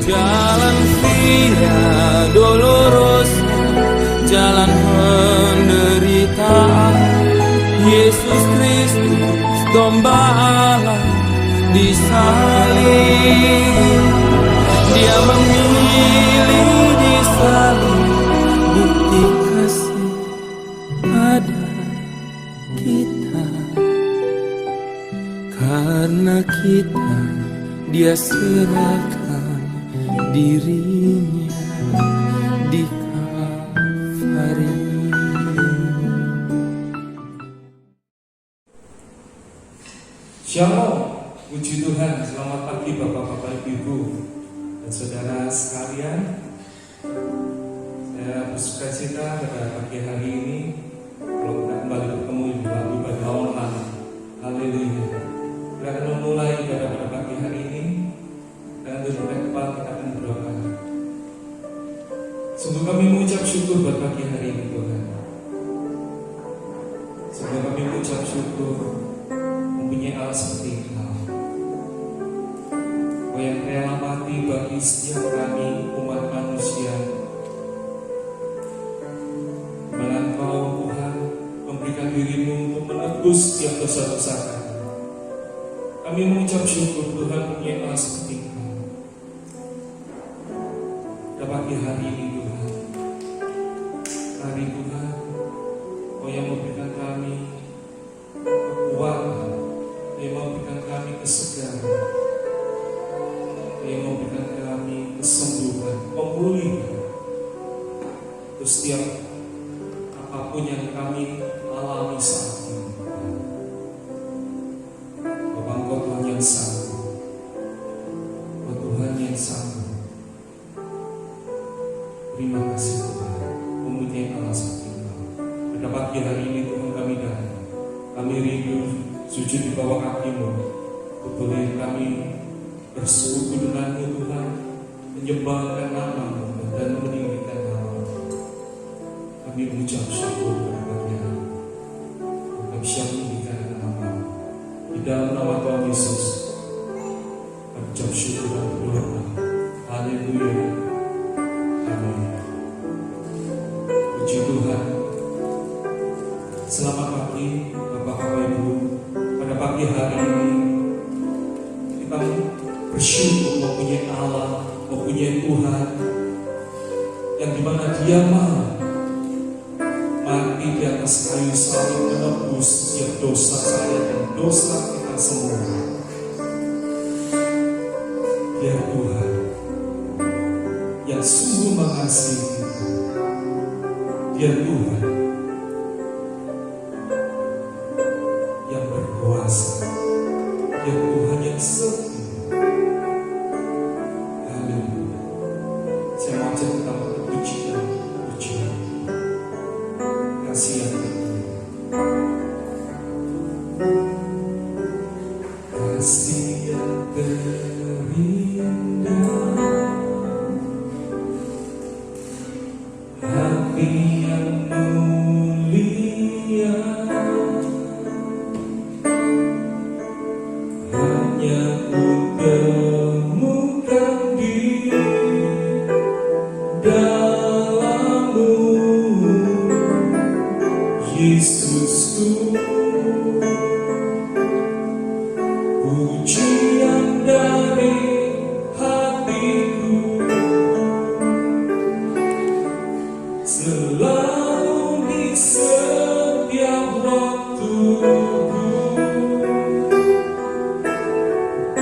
Jalan Via Dolorosa, jalan penderitaan. Yesus Kristus, domba Allah, disalib. Dia memilih disalib, bukti kasih pada kita. Karena kita, Dia serahkan dirinya di Kalvari. Shalom, puji Tuhan. Selamat pagi Bapak-Bapak, Ibu dan saudara sekalian. Saya bersuka cita pada pagi hari ini kalau kita kembali bertemu di dalam ibadah online. Haleluya. Kita akan memulai ibadah pada pagi hari ini dengan tundukkan kepala, kita akan berdoa. Sungguh kami mengucap syukur buat pagi hari ini Tuhan. Sungguh kami mengucap syukur mempunyai Allah seperti Engkau, Kau yang rela mati bagi setiap kami umat manusia, di mana Engkau Tuhan memberikan dirimu untuk menebus setiap dosa-dosa kami. Kami mengucap syukur Tuhan mempunyai Allah seperti Engkau. Pada pagi hari ini Tuhan, hari Tuhan, Kau yang memberikan kami kekuatan, yang memberikan kami kesegaran, yang memberikan kami kesembuhan, pemulihan untuk setiap apapun yang kami alami saat ini. Bapak Engkau Tuhan yang sanggup, Engkau Tuhan yang sanggup. Terima kasih Tuhan, mempunyai Allah seperti Engkau. Pada pagi hari ini Tuhan kami datang, kami rindu sujud di bawah kaki-Mu. Boleh kami bersekutu dengan-Mu Tuhan, menyembahkan nama-Mu dan meninggikan nama-Mu. Kami mengucap syukur kepada Tuhan. Kami bisa meninggikan nama-Mu. Di dalam nama Tuhan Yesus, kami ucap syukur dan berdoa. Haleluya. Amin. Puji Tuhan. Selamat pagi Bapak-Bapak Ibu. Pada pagi hari ini kita bersyukur mempunyai Allah, mempunyai Tuhan yang dimana Dia mau mati di atas kayu salib menebus setiap dosa saya dan dosa kita semua. Dia Tuhan yang sungguh mengasihi kita. Dia Tuhan yang berkuasa. Dia Tuhan yang setia. Haleluya. Saya mau ajak kita berpujian. Kasih yang terindah. Kasih yang terindah, hati yang mulia, hanya ku temukan di dalam-Mu, Yesusku. Pujian dari hatiku selalu di setiap waktuku.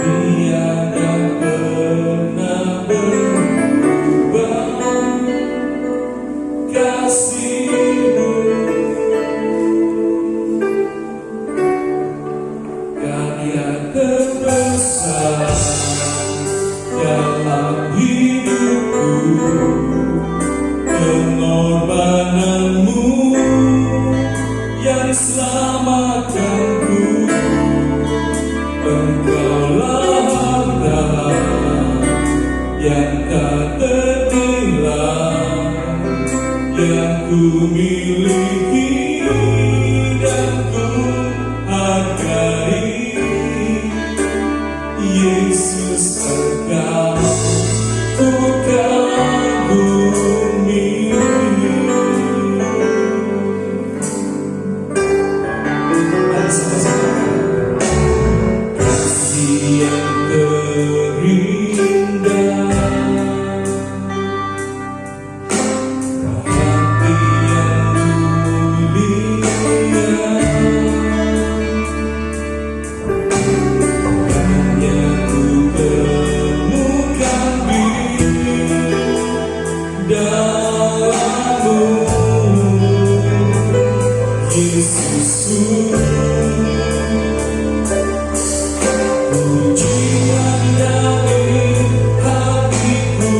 Tiada pernah berubah kasih-Mu. Karya terbesar dalam hidupku, pengorbanan-Mu yang selamatkanku. Engkaulah harta yang tak ternilai, yang ku miliki dan ku hargai. Yesus, Engkau Yesusku, pujian dari hatiku,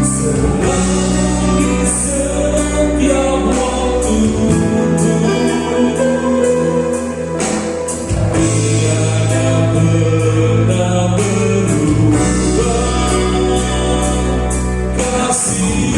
selalu di setiap waktu. Tiada pernah berubah kasih.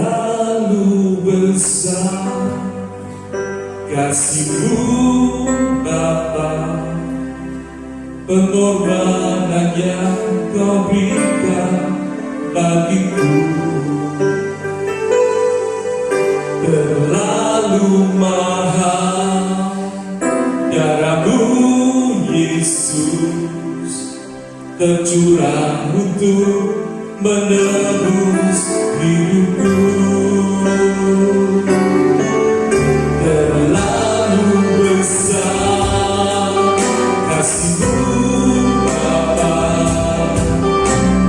Terlalu besar kasih-Mu Bapa, pengorbanan yang Kau berikan bagiku. Terlalu mahal darah-Mu Yesus, tercurah untuk menebus hidupku. Terlalu besar kasih-Mu Bapa,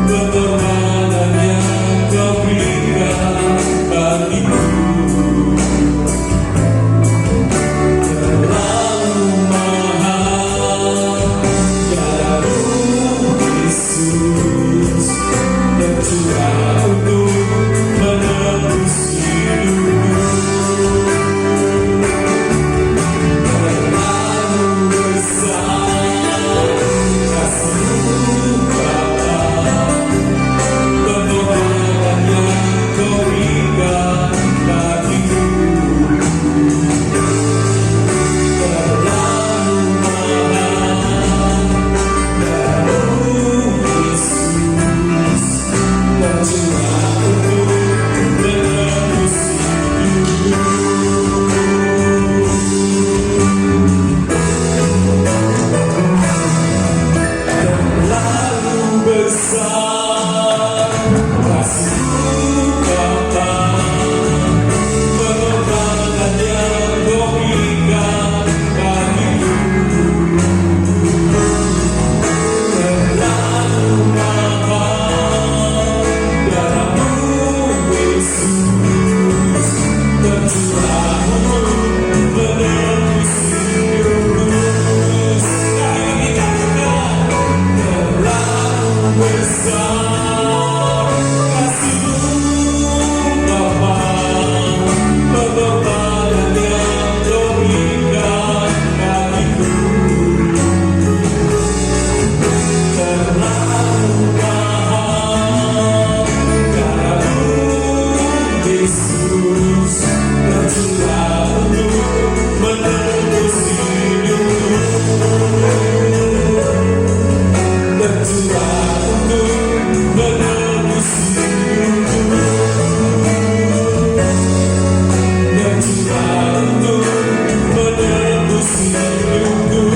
pengorbanan yang Kau berikan bagiku. Terlalu mahal darah-Mu Yesus, tercurah untuk menebus hidupku. Terlalu besar kasih-Mu Bapa, pengorbanan yang Kau berikan bagiku. Terlalu mahal darah-Mu Yesus, tercurah untuk menebus hidupku. Terlalu besar kasih-Mu Bapa, pengorbanan yang Kau berikan bagiku. Terlalu mahal darah-Mu Yesus, tercurah untuk menebus hidupku. Kami katakan, terlalu besar kasih-Mu Bapa, pengorbanan yang Kau berikan bagiku. Terlalu mahal darah-Mu Yesus, tercurah untuk menebus hidupku. Tercurah untuk menebus hidupku. Tercurah untuk menebus hidupku.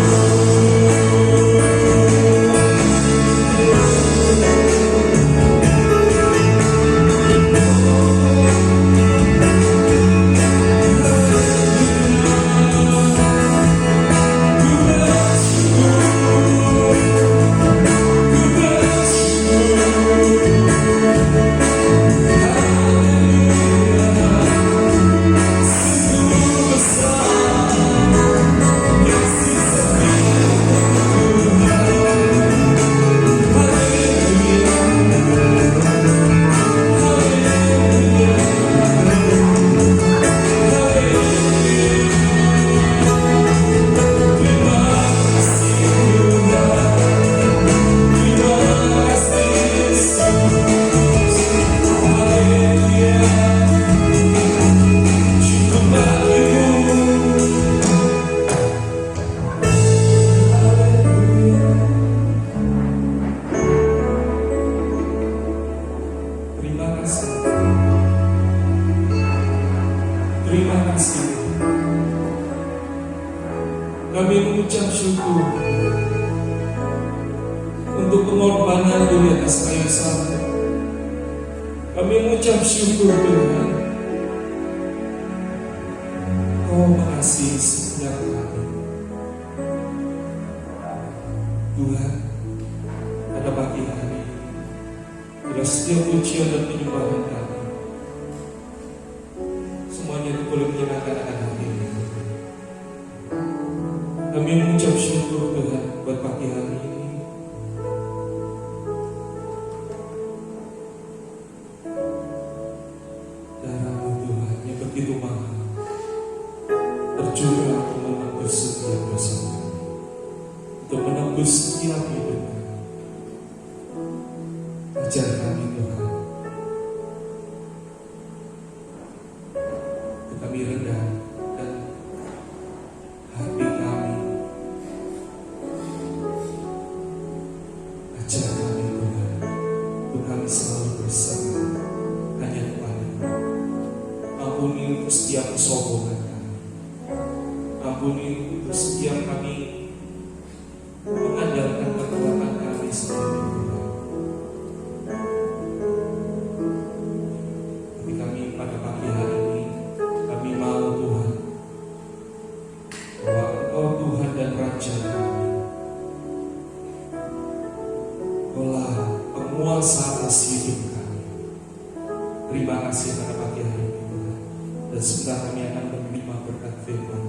Terima kasih. Terima kasih. Kami mengucap syukur untuk pengorbanan di atas kayu salib. Kami mengucap syukur Tuhan, Kau mengasihi setiap kami. Tuhan, pada pagi hari bila setiap pujian dan penyembahan kami semuanya itu boleh menyenangkan akan hati ini. Kami mengucap syukur Tuhan buat pagi hari ini. Darah-Mu Tuhan yang begitu mahal tercurah untuk menebus setiap dosa kami, untuk menebus setiap hidup kami. Ajar kami Tuhan Kami rendah dan hati kami, ajar kami Tuhan, untuk kami selalu bersama hanya kepada-Mu. Ampuni untuk setiap kesombongan kami, ampuni untuk setiap kami mengandalkan kekuatan kami sendiri Tuhan. Tapi kami pada pagi hari ini, kami mau Tuhan, bahwa Engkau Tuhan dan Raja kami, Engkaulah penguasa atas hidup kami. Terima kasih pada pagi hari ini Tuhan. Dan sebentar kami akan menerima berkat firman.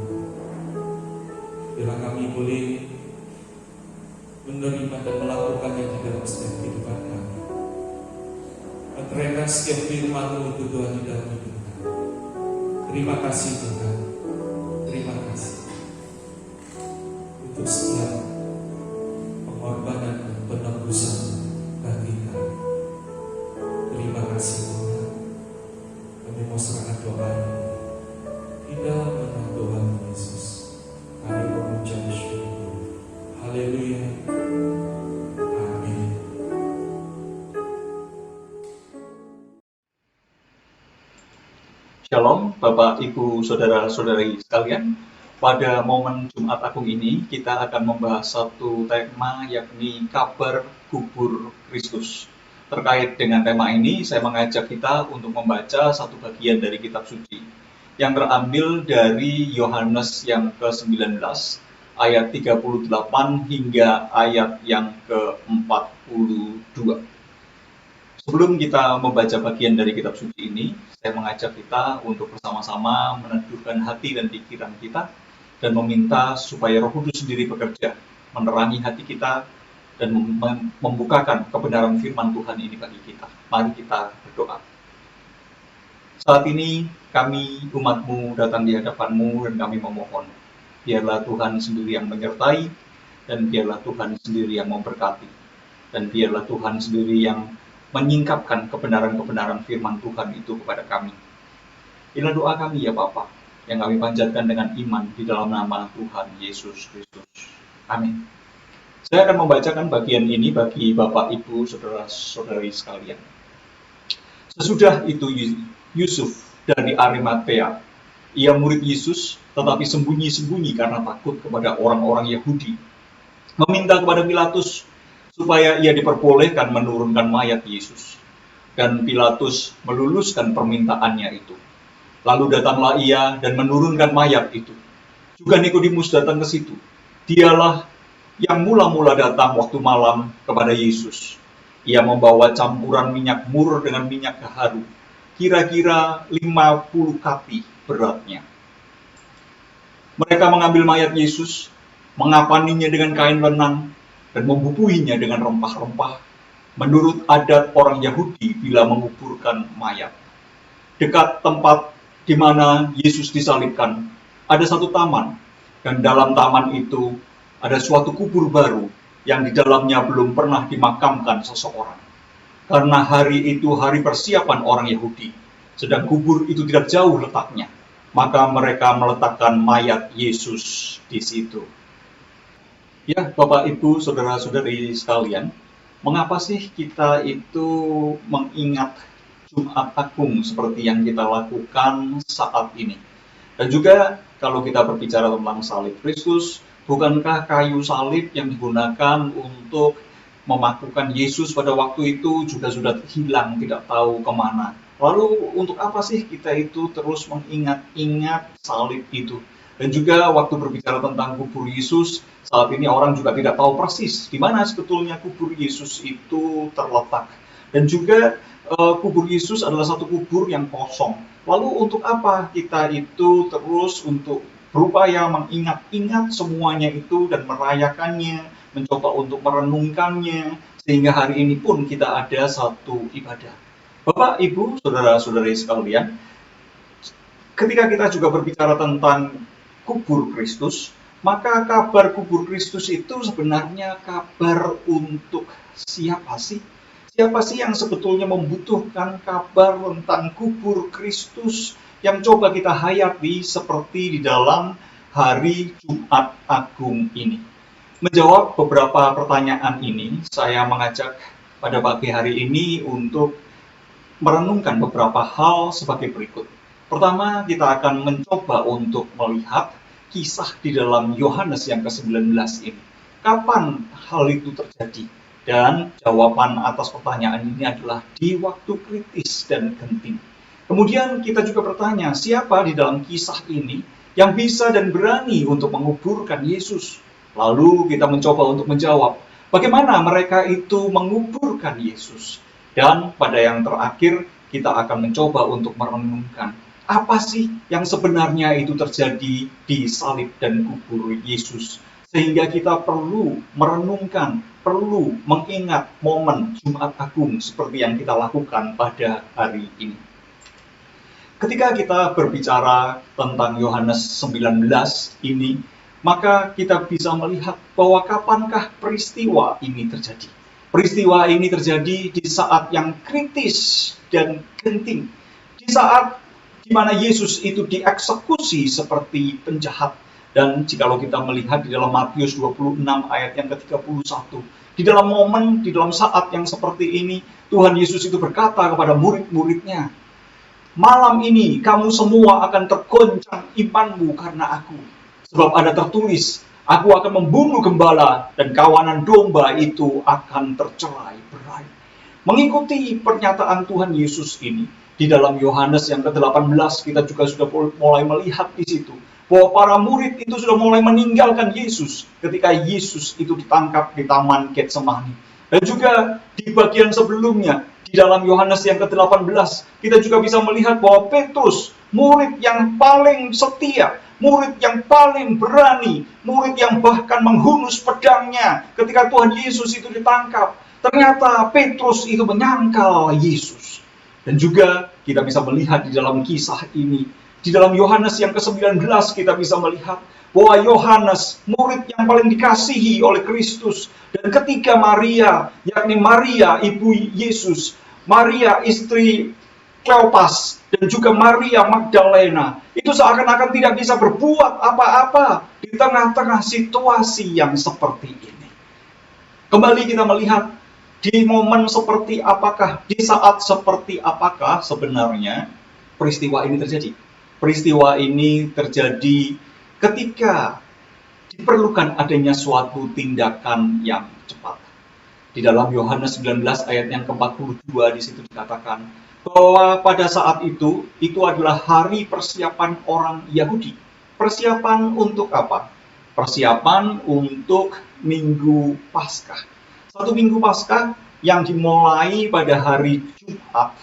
Bila kami boleh menerima dan melakukannya di dalam setiap kehidupan kami. Menerima setiap firman-Mu itu Tuhan di dalam hidup kami. Terima kasih Tuhan. Terima kasih untuk setiap pengorbanan dan penebusan bagi kami. Terima kasih Tuhan. Kami mau serahkan doa ini di dalam nama Tuhan Yesus. Kami mengucap syukur. Haleluya. Amin. Shalom Bapak, Ibu, Saudara-saudari sekalian. Pada momen Jumat Agung ini kita akan membahas satu tema, yakni kabar kubur Kristus. Terkait dengan tema ini, saya mengajak kita untuk membaca satu bagian dari kitab suci yang terambil dari Yohanes yang ke-19 ayat 38 hingga ayat yang ke-42. Sebelum kita membaca bagian dari kitab suci ini, saya mengajak kita untuk bersama-sama meneduhkan hati dan pikiran kita dan meminta supaya Roh Kudus sendiri bekerja, menerangi hati kita dan membukakan kebenaran firman Tuhan ini bagi kita. Mari kita berdoa. Saat ini kami umat-Mu datang di hadapan-Mu dan kami memohon, biarlah Tuhan sendiri yang menyertai dan biarlah Tuhan sendiri yang memberkati dan biarlah Tuhan sendiri yang menyingkapkan kebenaran-kebenaran firman Tuhan itu kepada kami. Inilah doa kami ya Bapa, yang kami panjatkan dengan iman di dalam nama Tuhan Yesus Kristus. Amin. Saya akan membacakan bagian ini bagi Bapak, Ibu, Saudara-saudari sekalian. Sesudah itu Yusuf dari Arimatea, ia murid Yesus, tetapi sembunyi-sembunyi karena takut kepada orang-orang Yahudi, meminta kepada Pilatus supaya ia diperbolehkan menurunkan mayat Yesus. Dan Pilatus meluluskan permintaannya itu. Lalu datanglah ia dan menurunkan mayat itu. Juga Nikodemus datang ke situ. Dialah yang mula-mula datang waktu malam kepada Yesus. Ia membawa campuran minyak mur dengan minyak haru, kira-kira 50 kapi beratnya. Mereka mengambil mayat Yesus, mengapaninya dengan kain lenang, dan membubuhinya dengan rempah-rempah, menurut adat orang Yahudi bila menguburkan mayat. Dekat tempat di mana Yesus disalibkan, ada satu taman, dan dalam taman itu ada suatu kubur baru yang di dalamnya belum pernah dimakamkan seseorang. Karena hari itu hari persiapan orang Yahudi, sedang kubur itu tidak jauh letaknya, maka mereka meletakkan mayat Yesus di situ. Ya, Bapak, Ibu, Saudara-saudari sekalian, mengapa sih kita itu mengingat Jumat Agung seperti yang kita lakukan saat ini? Dan juga kalau kita berbicara tentang salib Kristus, bukankah kayu salib yang digunakan untuk memakukan Yesus pada waktu itu juga sudah hilang, tidak tahu kemana? Lalu untuk apa sih kita itu terus mengingat-ingat salib itu? Dan juga waktu berbicara tentang kubur Yesus, saat ini orang juga tidak tahu persis di mana sebetulnya kubur Yesus itu terletak. Dan juga kubur Yesus adalah satu kubur yang kosong. Lalu untuk apa kita itu terus untuk berupaya mengingat-ingat semuanya itu dan merayakannya, mencoba untuk merenungkannya, sehingga hari ini pun kita ada satu ibadah. Bapak, Ibu, Saudara-saudari sekalian, ketika kita juga berbicara tentang kubur Kristus, maka kabar kubur Kristus itu sebenarnya kabar untuk siapa sih? Siapa sih yang sebetulnya membutuhkan kabar tentang kubur Kristus yang coba kita hayati seperti di dalam hari Jumat Agung ini? Menjawab beberapa pertanyaan ini, saya mengajak pada pagi hari ini untuk merenungkan beberapa hal sebagai berikut. Pertama, kita akan mencoba untuk melihat kisah di dalam Yohanes yang ke-19 ini. Kapan hal itu terjadi? Dan jawaban atas pertanyaan ini adalah di waktu kritis dan genting. Kemudian kita juga bertanya, siapa di dalam kisah ini yang bisa dan berani untuk menguburkan Yesus? Lalu kita mencoba untuk menjawab, bagaimana mereka itu menguburkan Yesus? Dan pada yang terakhir, kita akan mencoba untuk merenungkan, apa sih yang sebenarnya itu terjadi di salib dan kubur Yesus? Sehingga kita perlu merenungkan, perlu mengingat momen Jumat Agung seperti yang kita lakukan pada hari ini. Ketika kita berbicara tentang Yohanes 19 ini, maka kita bisa melihat bahwa kapankah peristiwa ini terjadi. Peristiwa ini terjadi di saat yang kritis dan genting. Di saat di mana Yesus itu dieksekusi seperti penjahat. Dan jikalau kita melihat di dalam Matius 26 ayat yang ke-31, di dalam momen, di dalam saat yang seperti ini, Tuhan Yesus itu berkata kepada murid-muridnya, malam ini kamu semua akan tergoncang imanmu karena aku. Sebab ada tertulis, aku akan membunuh gembala dan kawanan domba itu akan tercerai-berai. Mengikuti pernyataan Tuhan Yesus ini, di dalam Yohanes yang ke-18 kita juga sudah mulai melihat di situ bahwa para murid itu sudah mulai meninggalkan Yesus ketika Yesus itu ditangkap di Taman Getsemani. Dan juga di bagian sebelumnya, di dalam Yohanes yang ke-18, kita juga bisa melihat bahwa Petrus, murid yang paling setia, murid yang paling berani, murid yang bahkan menghunus pedangnya ketika Tuhan Yesus itu ditangkap. Ternyata Petrus itu menyangkal Yesus. Dan juga kita bisa melihat di dalam kisah ini, di dalam Yohanes yang ke-19 kita bisa melihat bahwa Yohanes, murid yang paling dikasihi oleh Kristus, dan ketika Maria, yakni Maria ibu Yesus, Maria istri Kleopas, dan juga Maria Magdalena, itu seakan-akan tidak bisa berbuat apa-apa di tengah-tengah situasi yang seperti ini. Kembali kita melihat di momen seperti apakah, di saat seperti apakah sebenarnya peristiwa ini terjadi. Peristiwa ini terjadi ketika diperlukan adanya suatu tindakan yang cepat. Di dalam Yohanes 19 ayat yang ke-42 di situ dikatakan bahwa pada saat itu adalah hari persiapan orang Yahudi. Persiapan untuk apa? Persiapan untuk Minggu Paskah. Satu Minggu Paskah yang dimulai pada hari Jumat,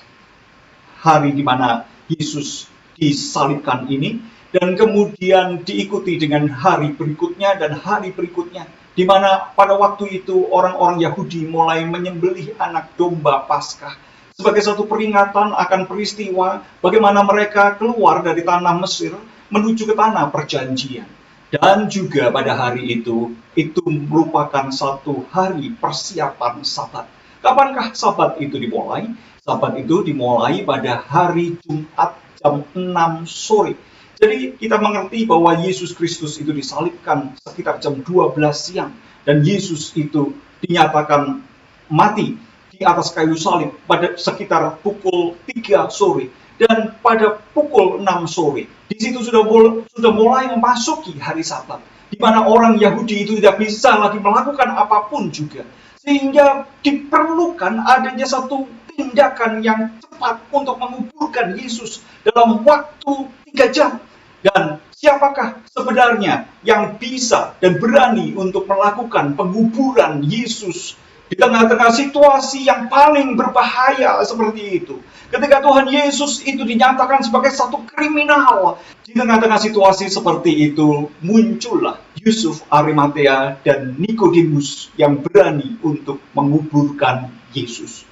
hari di mana Yesus disalibkan ini, dan kemudian diikuti dengan hari berikutnya dan hari berikutnya, di mana pada waktu itu orang-orang Yahudi mulai menyembelih anak domba Paskah sebagai satu peringatan akan peristiwa bagaimana mereka keluar dari tanah Mesir menuju ke tanah perjanjian. Dan juga pada hari itu merupakan satu hari persiapan Sabat. Kapankah Sabat itu dimulai? Sabat itu dimulai pada hari Jumat jam 6 sore. Jadi kita mengerti bahwa Yesus Kristus itu disalibkan sekitar jam 12 siang. Dan Yesus itu dinyatakan mati di atas kayu salib pada sekitar pukul 3 sore. Dan pada pukul 6 sore, di situ sudah mulai memasuki hari Sabat, di mana orang Yahudi itu tidak bisa lagi melakukan apapun juga. Sehingga diperlukan adanya satu tindakan yang cepat untuk menguburkan Yesus dalam waktu 3 jam. Dan siapakah sebenarnya yang bisa dan berani untuk melakukan penguburan Yesus di tengah-tengah situasi yang paling berbahaya seperti itu? Ketika Tuhan Yesus itu dinyatakan sebagai satu kriminal, di tengah-tengah situasi seperti itu muncullah Yusuf Arimatea dan Nikodemus yang berani untuk menguburkan Yesus.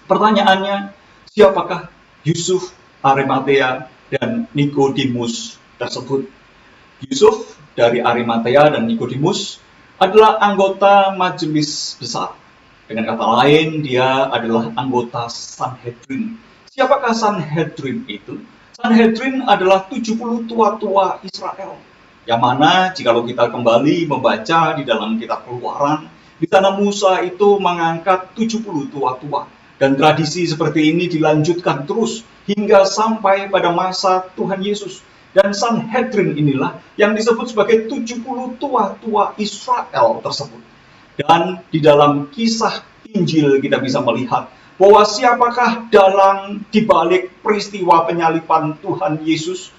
Pertanyaannya, siapakah Yusuf Arimatea dan Nikodemus tersebut? Yusuf dari Arimatea dan Nikodemus adalah anggota majelis besar. Dengan kata lain, dia adalah anggota Sanhedrin. Siapakah Sanhedrin itu? Sanhedrin adalah 70 tua-tua Israel. Yang mana jikalau kita kembali membaca di dalam kitab Keluaran, di sana Musa itu mengangkat 70 tua-tua. Dan tradisi seperti ini dilanjutkan terus hingga sampai pada masa Tuhan Yesus. Dan Sanhedrin inilah yang disebut sebagai 70 tua-tua Israel tersebut. Dan di dalam kisah Injil kita bisa melihat bahwa siapakah dalang dibalik peristiwa penyaliban Tuhan Yesus?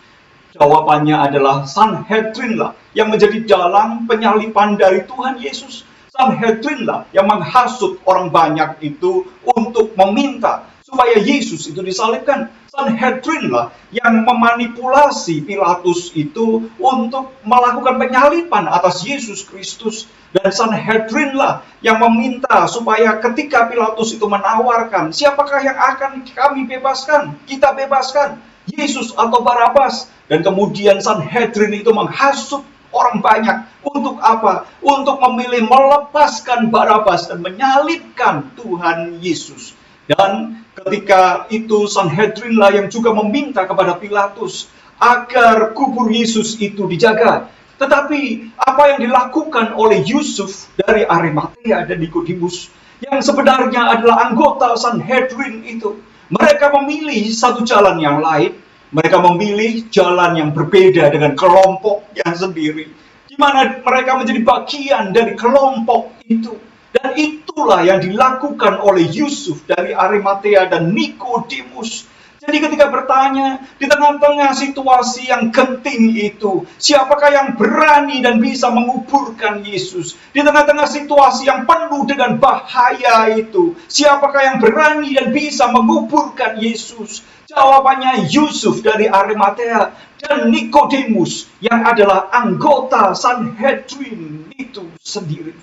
Jawabannya adalah Sanhedrin lah yang menjadi dalang penyaliban dari Tuhan Yesus. Sanhedrin lah yang menghasut orang banyak itu untuk meminta supaya Yesus itu disalibkan. Sanhedrin lah yang memanipulasi Pilatus itu untuk melakukan penyaliban atas Yesus Kristus. Dan Sanhedrin lah yang meminta supaya ketika Pilatus itu menawarkan, siapakah yang akan kami bebaskan? Kita bebaskan, Yesus atau Barabas. Dan kemudian Sanhedrin itu menghasut orang banyak. Untuk apa? Untuk memilih melepaskan Barabas dan menyalibkan Tuhan Yesus. Dan ketika itu Sanhedrin lah yang juga meminta kepada Pilatus agar kubur Yesus itu dijaga. Tetapi apa yang dilakukan oleh Yusuf dari Arimatea dan Nikodemus yang sebenarnya adalah anggota Sanhedrin itu, mereka memilih satu jalan yang lain. Mereka memilih jalan yang berbeda dengan kelompok yang sendiri, di mana mereka menjadi bagian dari kelompok itu. Dan itulah yang dilakukan oleh Yusuf dari Arimatea dan Nikodemus. Jadi ketika bertanya, di tengah-tengah situasi yang genting itu, siapakah yang berani dan bisa menguburkan Yesus? Di tengah-tengah situasi yang penuh dengan bahaya itu, siapakah yang berani dan bisa menguburkan Yesus? Jawabannya Yusuf dari Arimatea dan Nikodemus yang adalah anggota Sanhedrin itu sendiri.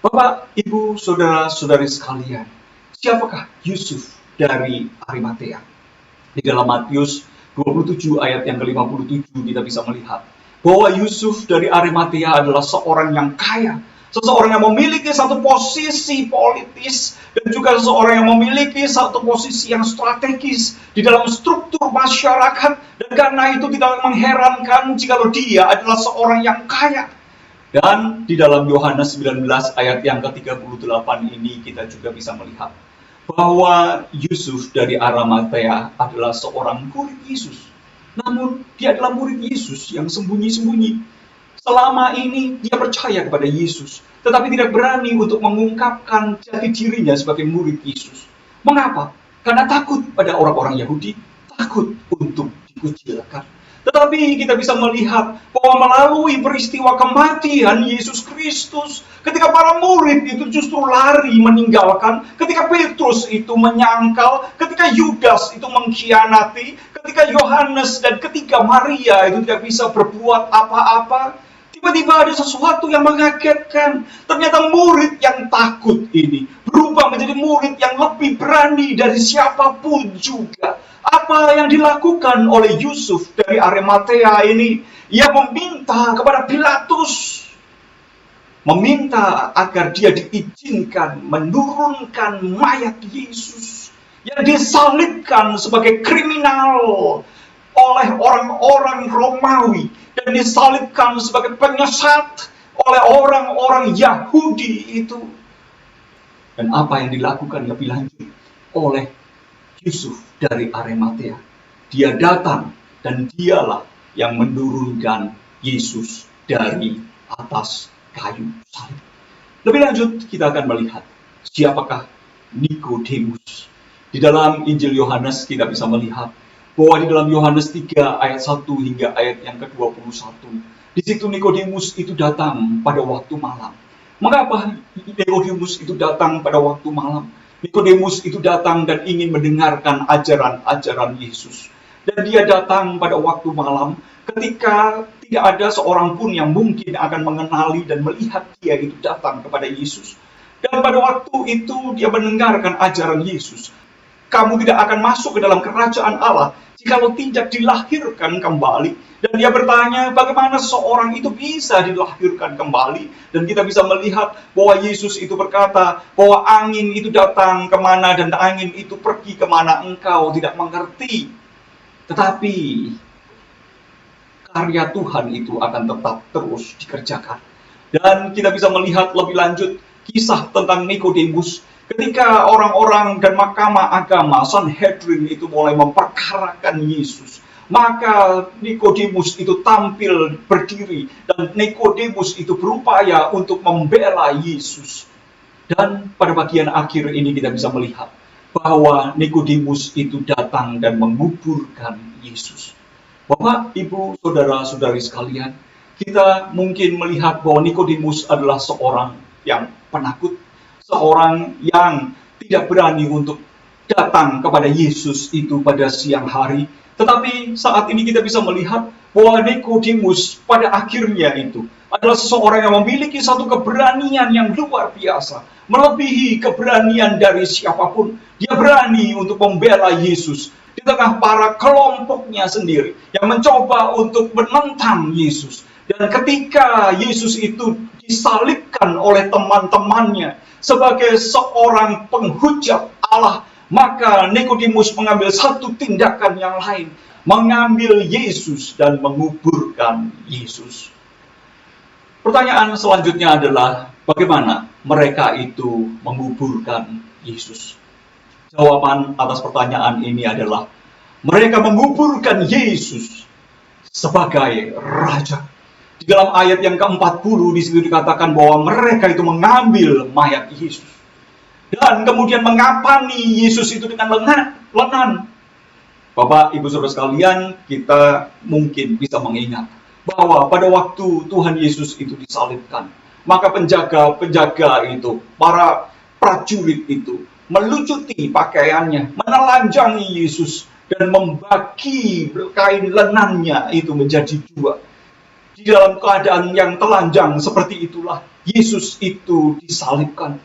Bapak, Ibu, saudara-saudari sekalian, siapakah Yusuf dari Arimatea? Di dalam Matius 27 ayat yang ke-57 kita bisa melihat bahwa Yusuf dari Arimatea adalah seorang yang kaya, seseorang yang memiliki satu posisi politis dan juga seseorang yang memiliki satu posisi yang strategis di dalam struktur masyarakat, dan karena itu tidak mengherankan jikalau dia adalah seorang yang kaya. Dan di dalam Yohanes 19 ayat yang ke-38 ini kita juga bisa melihat bahwa Yusuf dari Arimatea adalah seorang murid Yesus. Namun dia adalah murid Yesus yang sembunyi-sembunyi. Selama ini dia percaya kepada Yesus, tetapi tidak berani untuk mengungkapkan jati dirinya sebagai murid Yesus. Mengapa? Karena takut pada orang-orang Yahudi, takut untuk dikucilkan. Tetapi kita bisa melihat bahwa melalui peristiwa kematian Yesus Kristus, ketika para murid itu justru lari meninggalkan, ketika Petrus itu menyangkal, ketika Yudas itu mengkhianati, ketika Yohanes dan ketika Maria itu tidak bisa berbuat apa-apa, tiba-tiba ada sesuatu yang mengagetkan. Ternyata murid yang takut ini berubah menjadi murid yang lebih berani dari siapapun juga. Apa yang dilakukan oleh Yusuf dari Arimatea ini? Ia meminta kepada Pilatus, meminta agar dia diizinkan menurunkan mayat Yesus yang disalibkan sebagai kriminal oleh orang-orang Romawi dan disalibkan sebagai penyesat oleh orang-orang Yahudi itu. Dan apa yang dilakukan lebih lanjut oleh Yusuf dari Arimatea? Dia datang dan dialah yang menurunkan Yesus dari atas kayu salib. Lebih lanjut kita akan melihat siapakah Nikodemus. Di dalam Injil Yohanes kita bisa melihat bahwa di dalam Yohanes 3 ayat 1 hingga ayat yang ke-21, di situ Nikodemus itu datang pada waktu malam. Mengapa Nikodemus itu datang pada waktu malam? Nikodemus itu datang dan ingin mendengarkan ajaran-ajaran Yesus. Dan dia datang pada waktu malam ketika tidak ada seorang pun yang mungkin akan mengenali dan melihat dia itu datang kepada Yesus. Dan pada waktu itu dia mendengarkan ajaran Yesus. kamu tidak akan masuk ke dalam kerajaan Allah jikalau tidak dilahirkan kembali. Dan dia bertanya, bagaimana seseorang itu bisa dilahirkan kembali? Dan kita bisa melihat bahwa Yesus itu berkata bahwa angin itu datang kemana dan angin itu pergi kemana engkau tidak mengerti. Tetapi karya Tuhan itu akan tetap terus dikerjakan. Dan kita bisa melihat lebih lanjut kisah tentang Nikodemus. Ketika orang-orang dan mahkamah agama Sanhedrin itu mulai memperkarakan Yesus, maka Nikodemus itu tampil berdiri dan Nikodemus itu berupaya untuk membela Yesus. Dan pada bagian akhir ini kita bisa melihat bahwa Nikodemus itu datang dan menguburkan Yesus. Bapak, Ibu, saudara-saudari sekalian, kita mungkin melihat bahwa Nikodemus adalah seorang yang penakut, seorang yang tidak berani untuk datang kepada Yesus itu pada siang hari. Tetapi saat ini kita bisa melihat bahwa Nikodemus pada akhirnya itu adalah seseorang yang memiliki satu keberanian yang luar biasa, melebihi keberanian dari siapapun. Dia berani untuk membela Yesus di tengah para kelompoknya sendiri yang mencoba untuk menentang Yesus. Dan ketika Yesus itu disalibkan oleh teman-temannya sebagai seorang penghujat Allah, maka Nikodemus mengambil satu tindakan yang lain, mengambil Yesus dan menguburkan Yesus. Pertanyaan selanjutnya adalah, bagaimana mereka itu menguburkan Yesus? Jawaban atas pertanyaan ini adalah, mereka menguburkan Yesus sebagai Raja. Di dalam ayat yang ke-40 di situ dikatakan bahwa mereka itu mengambil mayat Yesus dan kemudian mengapani Yesus itu dengan lenan. Bapak, Ibu, saudara sekalian, kita mungkin bisa mengingat bahwa pada waktu Tuhan Yesus itu disalibkan, maka penjaga-penjaga itu, para prajurit itu melucuti pakaiannya, menelanjangi Yesus dan membagi kain lenannya itu menjadi dua. Di dalam keadaan yang telanjang seperti itulah Yesus itu disalibkan.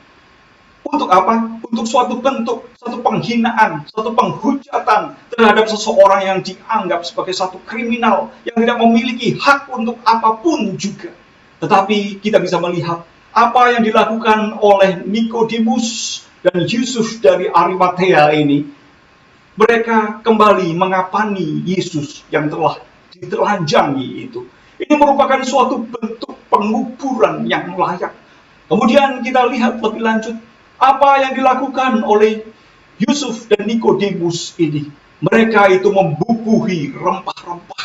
Untuk apa? Untuk suatu bentuk, satu penghinaan, satu penghujatan terhadap seseorang yang dianggap sebagai satu kriminal yang tidak memiliki hak untuk apapun juga. Tetapi kita bisa melihat apa yang dilakukan oleh Nikodemus dan Yusuf dari Arimatea ini. Mereka kembali mengapani Yesus yang telah ditelanjangi itu. Ini merupakan suatu bentuk penguburan yang layak. Kemudian kita lihat lebih lanjut apa yang dilakukan oleh Yusuf dan Nikodemus ini. Mereka itu membubuhi rempah-rempah.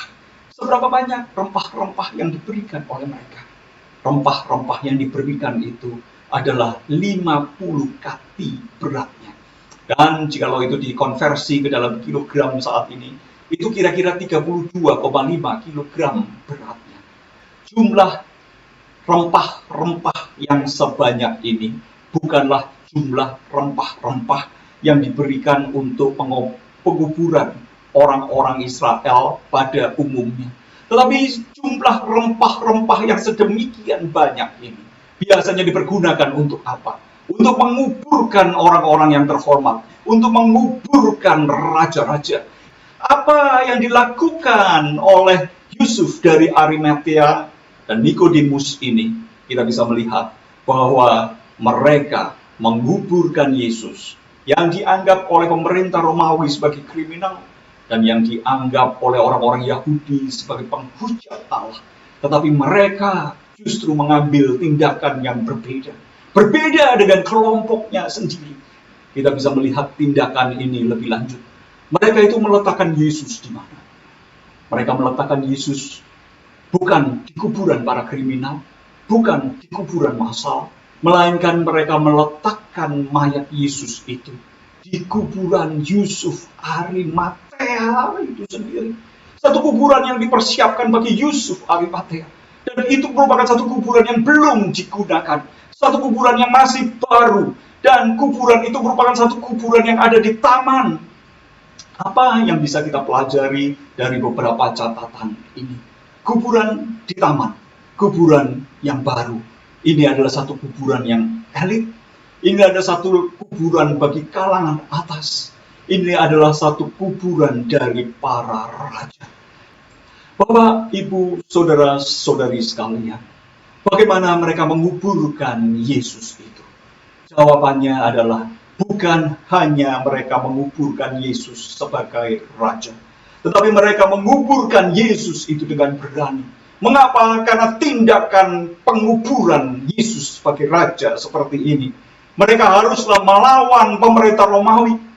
Seberapa banyak rempah-rempah yang diberikan oleh mereka? Rempah-rempah yang diberikan itu adalah 50 kati beratnya. Dan jikalau itu dikonversi ke dalam kilogram saat ini, itu kira-kira 32,5 kilogram beratnya. Jumlah rempah-rempah yang sebanyak ini bukanlah jumlah rempah-rempah yang diberikan untuk penguburan orang-orang Israel pada umumnya. Tetapi jumlah rempah-rempah yang sedemikian banyak ini biasanya dipergunakan untuk apa? Untuk menguburkan orang-orang yang terhormat, untuk menguburkan raja-raja. Apa yang dilakukan oleh Yusuf dari Arimatea dan Nikodemus ini, kita bisa melihat bahwa mereka menguburkan Yesus yang dianggap oleh pemerintah Romawi sebagai kriminal dan yang dianggap oleh orang-orang Yahudi sebagai penghujat Allah. Tetapi mereka justru mengambil tindakan yang berbeda. Berbeda dengan kelompoknya sendiri. Kita bisa melihat tindakan ini lebih lanjut. Mereka itu meletakkan Yesus di mana? Mereka meletakkan Yesus bukan di kuburan para kriminal, bukan di kuburan massal, melainkan mereka meletakkan mayat Yesus itu di kuburan Yusuf Arimatea itu sendiri. Satu kuburan yang dipersiapkan bagi Yusuf Arimatea. Dan itu merupakan satu kuburan yang belum digunakan. Satu kuburan yang masih baru. Dan kuburan itu merupakan satu kuburan yang ada di taman. Apa yang bisa kita pelajari dari beberapa catatan ini? Kuburan di taman, kuburan yang baru. Ini adalah satu kuburan yang elit. Ini adalah satu kuburan bagi kalangan atas. ini adalah satu kuburan dari para raja. Bapak, Ibu, saudara-saudari sekalian, bagaimana mereka menguburkan Yesus itu? Jawabannya adalah bukan hanya mereka menguburkan Yesus sebagai raja, tetapi mereka menguburkan Yesus itu dengan berani. Mengapa? Karena tindakan penguburan Yesus sebagai raja seperti ini, mereka haruslah melawan pemerintah Romawi.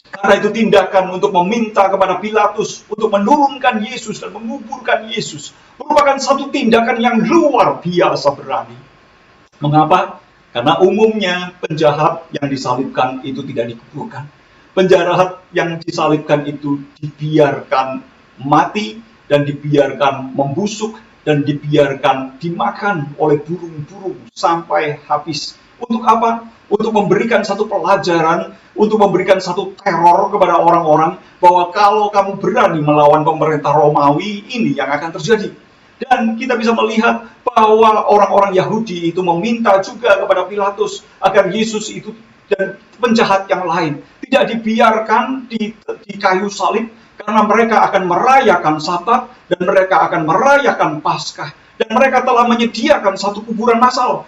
Karena itu tindakan untuk meminta kepada Pilatus untuk menurunkan Yesus dan menguburkan Yesus merupakan satu tindakan yang luar biasa berani. Mengapa? Karena umumnya penjahat yang disalibkan itu tidak dikuburkan. Penjahat yang disalibkan itu dibiarkan mati dan dibiarkan membusuk dan dibiarkan dimakan oleh burung-burung sampai habis. Untuk apa? Untuk memberikan satu pelajaran, untuk memberikan satu teror kepada orang-orang bahwa kalau kamu berani melawan pemerintah Romawi, ini yang akan terjadi. Dan kita bisa melihat bahwa orang-orang Yahudi itu meminta juga kepada Pilatus agar Yesus itu dan penjahat yang lain tidak dibiarkan di kayu salib, karena mereka akan merayakan Sabat dan mereka akan merayakan Paskah. Dan mereka telah menyediakan satu kuburan massal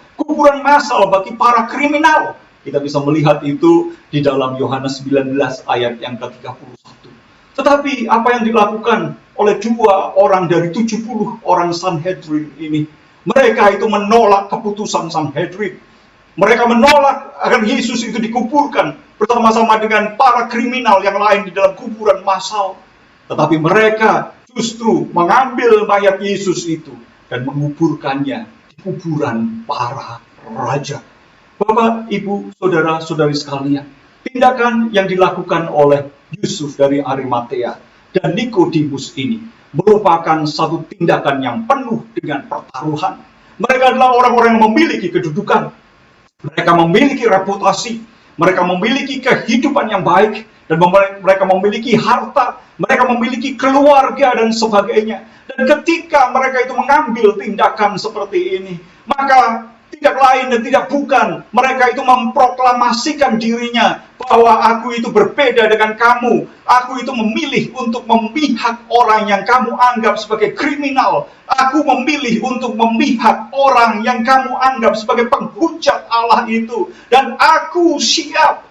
bagi para kriminal. Kita bisa melihat itu di dalam Yohanes 19 ayat yang ke-31. Tetapi apa yang dilakukan oleh 2 orang dari 70 orang Sanhedrin ini? Mereka itu menolak keputusan Sanhedrin. Mereka menolak agar Yesus itu dikuburkan bersama-sama dengan para kriminal yang lain di dalam kuburan massal. Tetapi mereka justru mengambil mayat Yesus itu dan menguburkannya di kuburan para raja. Bapak, Ibu, saudara-saudari sekalian, tindakan yang dilakukan oleh Yusuf dari Arimatea dan Nikodemus ini merupakan satu tindakan yang penuh dengan pertaruhan. Mereka adalah orang-orang yang memiliki kedudukan, mereka memiliki reputasi, mereka memiliki kehidupan yang baik, dan mereka memiliki harta, mereka memiliki keluarga dan sebagainya. Dan ketika mereka itu mengambil tindakan seperti ini, maka tidak lain dan tidak bukan, mereka itu memproklamasikan dirinya bahwa aku itu berbeda dengan kamu. Aku itu memilih untuk memihak orang yang kamu anggap sebagai kriminal. Aku memilih untuk memihak orang yang kamu anggap sebagai penghujat Allah itu. Dan aku siap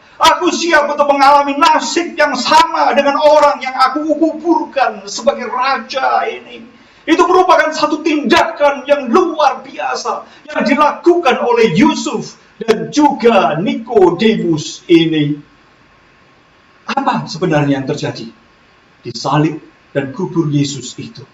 untuk mengalami nasib yang sama dengan orang yang aku kuburkan sebagai raja ini. Itu merupakan satu tindakan yang luar biasa yang dilakukan oleh Yusuf dan juga Nikodemus ini. Apa sebenarnya yang terjadi? Disalib dan kubur Yesus itu.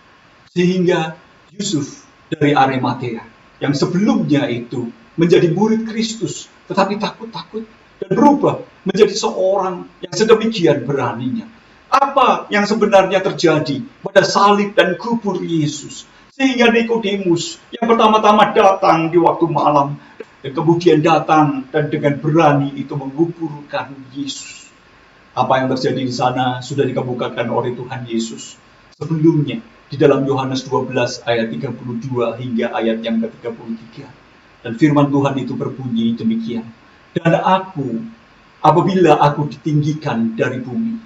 Sehingga Yusuf dari Arimatea yang sebelumnya itu menjadi murid Kristus, tetapi takut-takut dan berubah menjadi seorang yang sedemikian beraninya. Apa yang sebenarnya terjadi pada salib dan kubur Yesus? Sehingga Nikodemus yang pertama-tama datang di waktu malam dan kemudian datang dan dengan berani itu menguburkan Yesus. Apa yang terjadi di sana sudah dikemukakan oleh Tuhan Yesus sebelumnya di dalam Yohanes 12 ayat 32 hingga ayat yang ke-33. Dan firman Tuhan itu berbunyi demikian. Dan apabila aku ditinggikan dari bumi,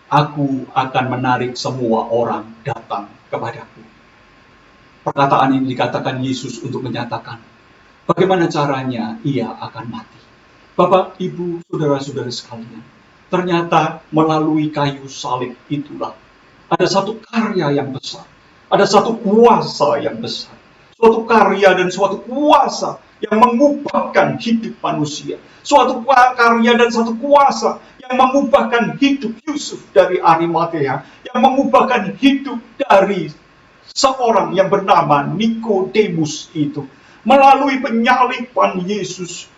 aku akan menarik semua orang datang kepadaku. Perkataan ini dikatakan Yesus untuk menyatakan bagaimana caranya ia akan mati. Bapak, Ibu, saudara-saudara sekalian, ternyata melalui kayu salib itulah ada satu karya yang besar, ada satu kuasa yang besar, suatu karya dan suatu kuasa yang mengubahkan hidup manusia, suatu karya dan satu kuasa yang mengubahkan hidup Yusuf dari Arimatea, yang mengubahkan hidup dari seorang yang bernama Nikodemus itu, melalui penyaliban Yesus.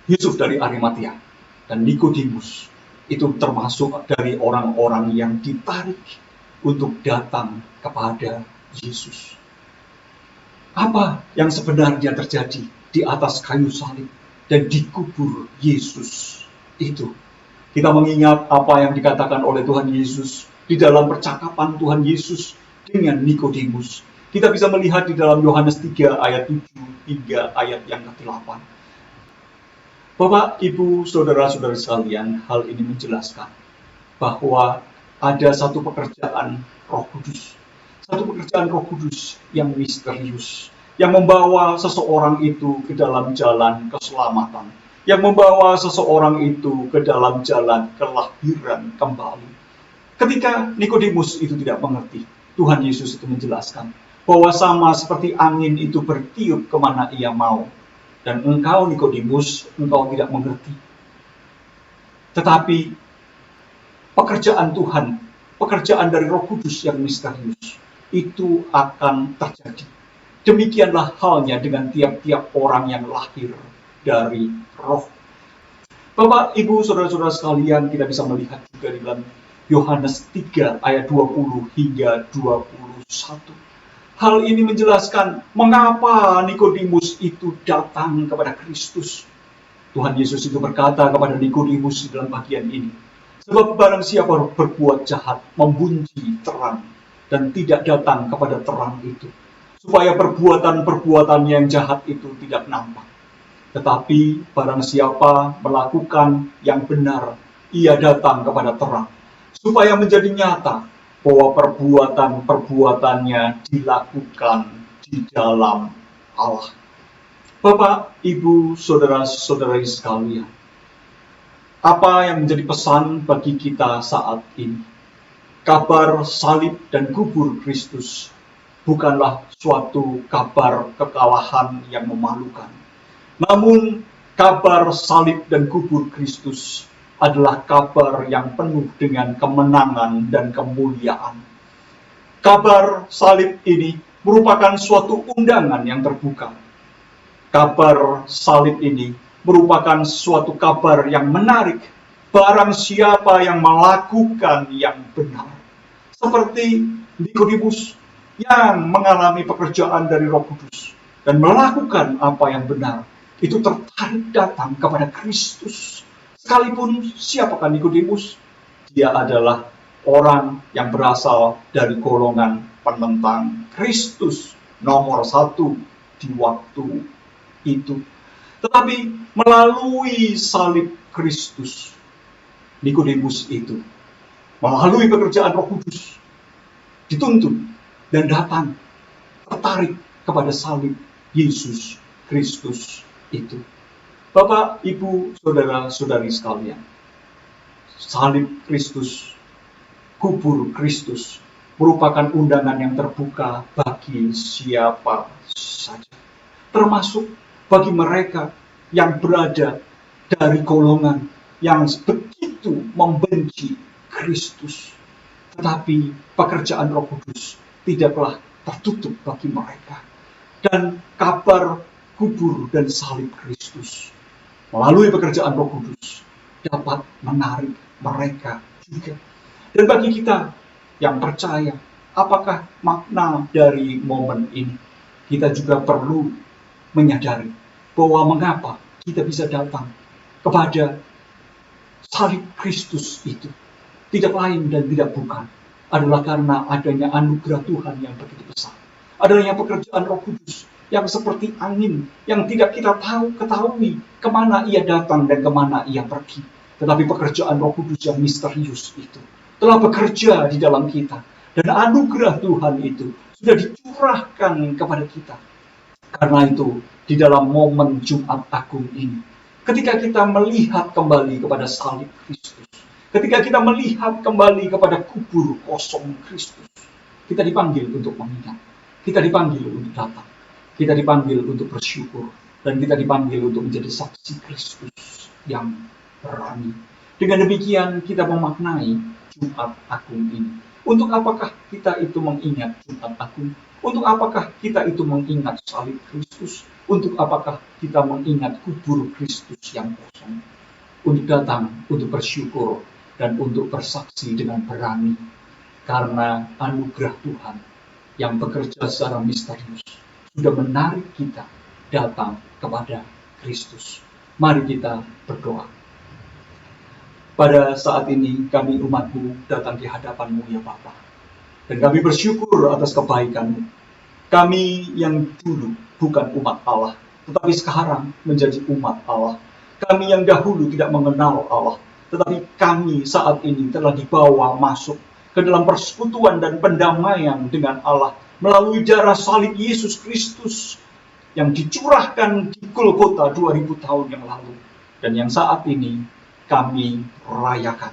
Yusuf dari Arimatea dan Nikodemus itu termasuk dari orang-orang yang ditarik untuk datang kepada Yesus. Apa yang sebenarnya terjadi di atas kayu salib dan dikubur Yesus itu? Kita mengingat apa yang dikatakan oleh Tuhan Yesus di dalam percakapan Tuhan Yesus dengan Nikodemus. Kita bisa melihat di dalam Yohanes 3 ayat 7 hingga ayat yang ke-8. Bapak, Ibu, saudara-saudara sekalian, hal ini menjelaskan bahwa ada satu pekerjaan Roh Kudus. Satu pekerjaan Roh Kudus yang misterius, yang membawa seseorang itu ke dalam jalan keselamatan, yang membawa seseorang itu ke dalam jalan kelahiran kembali. Ketika Nikodemus itu tidak mengerti, Tuhan Yesus itu menjelaskan bahwa sama seperti angin itu bertiup kemana ia mau. Dan engkau Nikodemus, engkau tidak mengerti. Tetapi pekerjaan Tuhan, pekerjaan dari Roh Kudus yang misterius, itu akan terjadi. Demikianlah halnya dengan tiap-tiap orang yang lahir dari Roh. Bapak, Ibu, saudara-saudara sekalian, kita bisa melihat juga di dalam Yohanes 3 ayat 20 hingga 21. Hal ini menjelaskan mengapa Nikodemus itu datang kepada Kristus. Tuhan Yesus itu berkata kepada Nikodemus dalam bagian ini, sebab barang siapa berbuat jahat, membunyi terang, dan tidak datang kepada terang itu, supaya perbuatan-perbuatan yang jahat itu tidak nampak. Tetapi barang siapa melakukan yang benar, ia datang kepada terang, supaya menjadi nyata bahwa perbuatan-perbuatannya dilakukan di dalam Allah. Bapak, Ibu, saudara-saudari sekalian, apa yang menjadi pesan bagi kita saat ini? Kabar salib dan kubur Kristus bukanlah suatu kabar kekalahan yang memalukan. Namun, kabar salib dan kubur Kristus adalah kabar yang penuh dengan kemenangan dan kemuliaan. Kabar salib ini merupakan suatu undangan yang terbuka. Kabar salib ini merupakan suatu kabar yang menarik barang siapa yang melakukan yang benar. Seperti Nikodemus yang mengalami pekerjaan dari Roh Kudus dan melakukan apa yang benar, itu tertarik datang kepada Kristus. Sekalipun siapakah Nikodemus? Dia adalah orang yang berasal dari golongan penentang Kristus nomor 1 di waktu itu. Tetapi melalui salib Kristus, Nikodemus itu melalui pekerjaan Roh Kudus dituntun dan datang tertarik kepada salib Yesus Kristus itu. Bapak, Ibu, saudara-saudari sekalian, salib Kristus, kubur Kristus merupakan undangan yang terbuka bagi siapa saja, termasuk bagi mereka yang berada dari golongan yang begitu membenci Kristus. Tetapi pekerjaan Roh Kudus tidaklah tertutup bagi mereka. Dan kabar kubur dan salib Kristus melalui pekerjaan Roh Kudus dapat menarik mereka juga. Dan bagi kita yang percaya, apakah makna dari momen ini? Kita juga perlu menyadari bahwa mengapa kita bisa datang kepada salib Kristus itu. Tidak lain dan tidak bukan adalah karena adanya anugerah Tuhan yang begitu besar. Adanya pekerjaan Roh Kudus yang seperti angin, yang tidak kita ketahui kemana ia datang dan kemana ia pergi. Tetapi pekerjaan Roh Kudus yang misterius itu telah bekerja di dalam kita. Dan anugerah Tuhan itu sudah dicurahkan kepada kita. Karena itu, di dalam momen Jumat Agung ini, ketika kita melihat kembali kepada salib Kristus, ketika kita melihat kembali kepada kubur kosong Kristus, kita dipanggil untuk mengingat. Kita dipanggil untuk datang. Kita dipanggil untuk bersyukur, dan kita dipanggil untuk menjadi saksi Kristus yang berani. Dengan demikian kita memaknai Jumat Agung ini. Untuk apakah kita itu mengingat Jumat Agung? Untuk apakah kita itu mengingat salib Kristus? Untuk apakah kita mengingat kubur Kristus yang kosong? Untuk datang, untuk bersyukur, dan untuk bersaksi dengan berani. Karena anugerah Tuhan yang bekerja secara misterius sudah menarik kita datang kepada Kristus. Mari kita berdoa. Pada saat ini kami umat-Mu datang di hadapan-Mu ya Bapa. Dan kami bersyukur atas kebaikan-Mu. Kami yang dulu bukan umat Allah, tetapi sekarang menjadi umat Allah. Kami yang dahulu tidak mengenal Allah, tetapi kami saat ini telah dibawa masuk ke dalam persekutuan dan pendamaian dengan Allah melalui darah salib Yesus Kristus yang dicurahkan di Golgota 2000 tahun yang lalu, dan yang saat ini kami rayakan,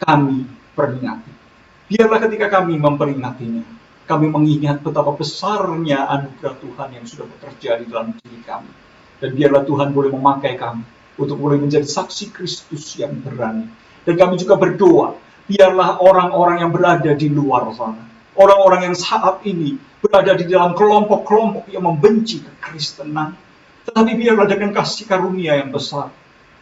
kami peringati. Biarlah ketika kami memperingatinya, kami mengingat betapa besarnya anugerah Tuhan yang sudah bekerja di dalam diri kami. Dan biarlah Tuhan boleh memakai kami untuk boleh menjadi saksi Kristus yang berani. Dan kami juga berdoa, biarlah orang-orang yang berada di luar sana, orang-orang yang saat ini berada di dalam kelompok-kelompok yang membenci kekristenan, tetapi biarlah dengan kasih karunia yang besar,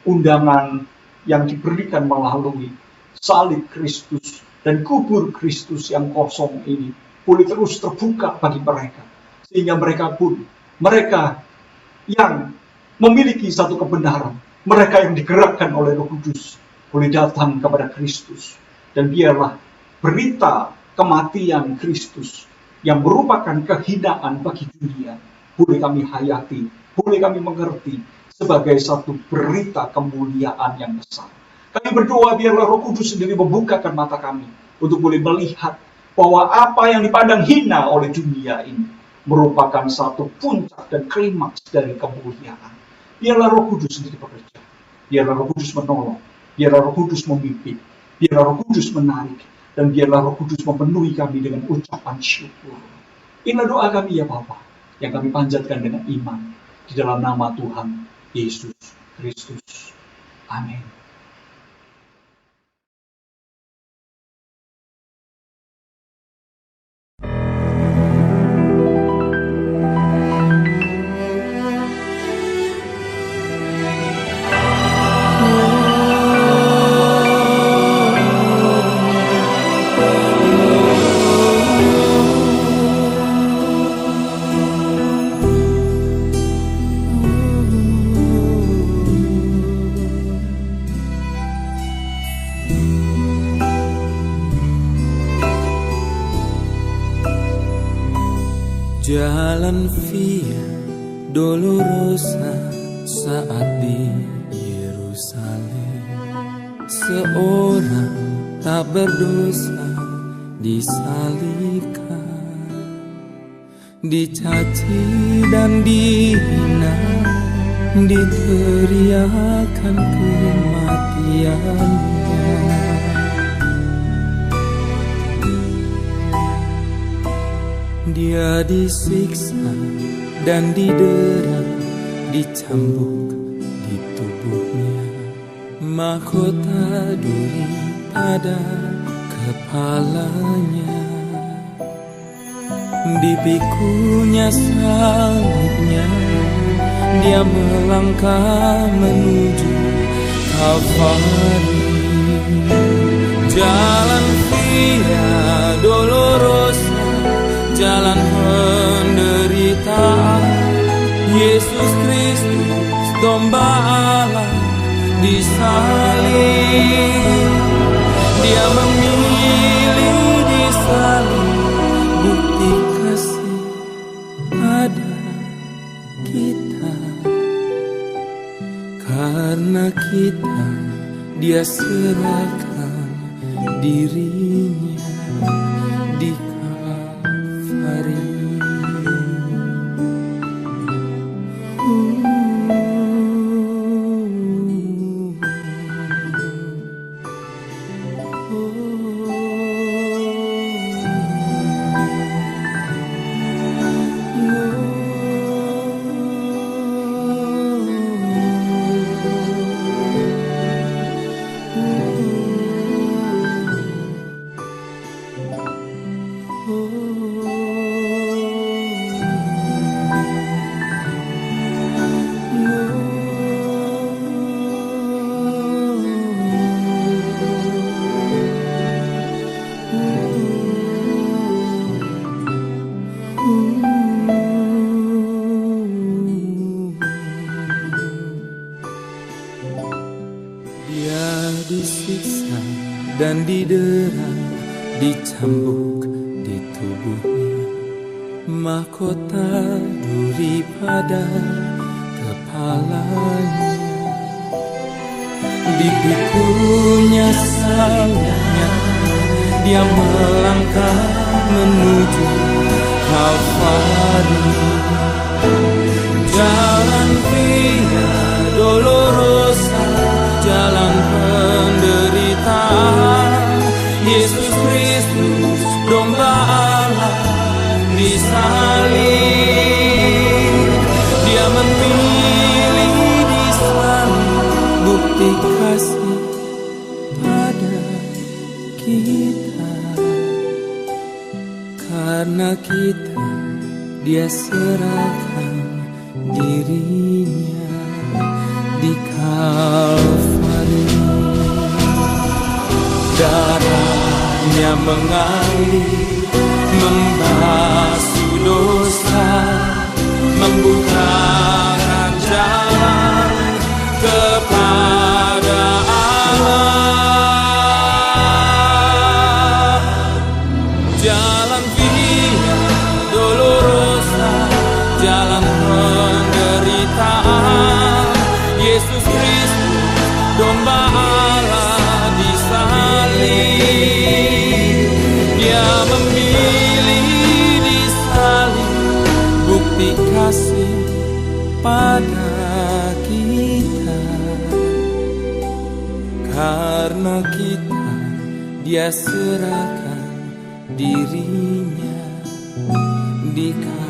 undangan yang diberikan melalui salib Kristus dan kubur Kristus yang kosong ini boleh terus terbuka bagi mereka, sehingga mereka yang memiliki satu kebenaran, mereka yang digerakkan oleh Roh Kudus boleh datang kepada Kristus. Dan biarlah berita kematian Kristus yang merupakan kehinaan bagi dunia boleh kami hayati, boleh kami mengerti sebagai satu berita kemuliaan yang besar. Kami berdoa biarlah Roh Kudus sendiri membukakan mata kami untuk boleh melihat bahwa apa yang dipandang hina oleh dunia ini merupakan satu puncak dan klimaks dari kemuliaan. Biarlah Roh Kudus sendiri bekerja. Biarlah Roh Kudus menolong. Biarlah Roh Kudus memimpin. Biarlah Roh Kudus menarik. Dan biarlah Roh Kudus memenuhi kami dengan ucapan syukur. Inilah doa kami ya Bapa, yang kami panjatkan dengan iman di dalam nama Tuhan Yesus Kristus. Amin. Jalan Via Dolorosa saat di Yerusalem, seorang tak berdosa disalibkan, dicaci dan dihina, diteriakan kematiannya. Dia disiksa dan didera, dicambuk di tubuhnya, mahkota duri pada kepalanya, dipikunya salibnya, dia melangkah menuju Kalvari. Jalan Via Dolorosa, jalan penderitaan, Yesus Kristus domba Allah disalib. Dia memilih disalib, bukti kasih pada kita. Karena kita, dia serahkan dirinya di Kalvari. Dia disiksa dan didera, dicambuk di tubuhnya, mahkota duri pada kepalanya, Di pikunya salibnya dia melangkah menuju Kalvari. Jalan Via Dolorosa, jalan penderitaan. Yesus Kristus, domba Allah, disalib. Dia memilih disalib, bukti kasih pada kita. Karena kita, dia serahkan dirinya di Kalvari. Darahnya mengalir, membasuh dosa, membukakan jalan kepada Allah. Jalan Via Dolorosa, jalan penderitaan. Yesus Kristus, domba Allah, disalib. Dia memilih disalib, bukti kasih pada kita. Karena kita, dia serahkan dirinya di Kalvari.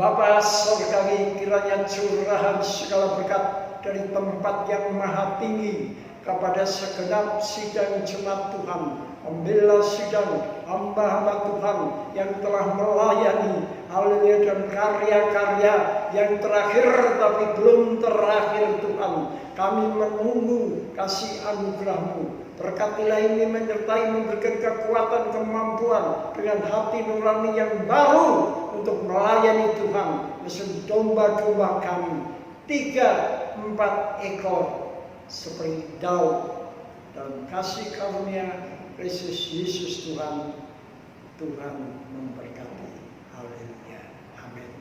Bapa Surgawi, kiranya curahan segala berkat dari tempat yang maha tinggi kepada segenap sidang jemaat Tuhan, pembela sidang, hamba-hamba Tuhan yang telah melayani, haleluya, dan karya-karya yang terakhir tapi belum terakhir Tuhan. Kami menunggu kasih anugerah-Mu. Berkatilah ini menyertai, memberikan kekuatan, kemampuan dengan hati nurani yang baru untuk melayani Tuhan bersama domba-domba kami 3-4 ekor seperti Daud. Dan kasih karunia Kristus Yesus Tuhan memberkati. Haleluya. Amin.